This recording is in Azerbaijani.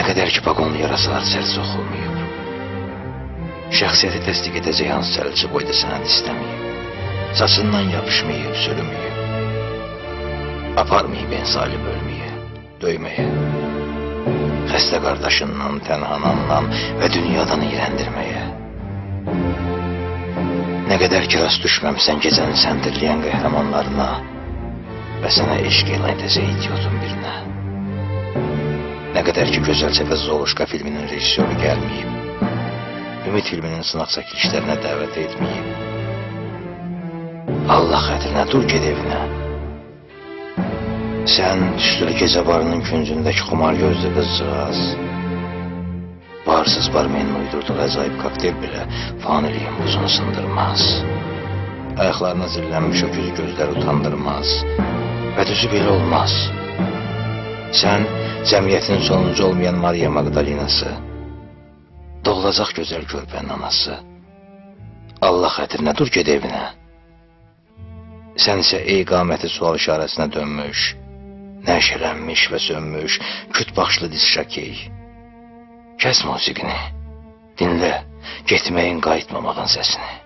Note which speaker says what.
Speaker 1: Nə qədər ki, vaqonlu yarasalar sərc soxulmayıb. Şəxsiyyəti təsdiq edəcək hansı çəlici boyda sənəd istəməyib. Saçından yapışmayıb, sürüməyib. Aparmayıb ensali bölməyə, döyməyə. Xəstə qardaşından, tənhanandan və dünyadan iyrəndirməyə. Nə qədər ki, rast düşməmsən gecəni səndirləyən qəhrəmanlarına və sənə eşq elə edəcək idiotun birinə. Nə qədər ki, Gözəlcə və Zoluşka filminin rejissoru gəlməyib, Ümid filminin sınaq çəkilişlərinə dəvət etməyib. Allah xətrinə dur ged evinə. Sən tüstülü gecə barının küncündəki xumar gözlü qızcığaz, varsız barmenin uydurduğu əcaib kokteyl belə faniliyin buzunu sındırmaz. Ayaqlarına zillənmiş öküzü gözləri utandırmaz və düzü belə olmaz. Sən cəmiyyətin sonuncu olmayan Maria Magdalinası, doğulacaq gözəl körpənin anası. Allah xətrinə dur ged evinə. Sən isə ey qaməti sual işarəsinə dönmüş, nəşələnmiş və sönmüş, küt baxışlı diz şəkey. Kəs musiqini, dinlə, getməyin qayıtmamağın səsini.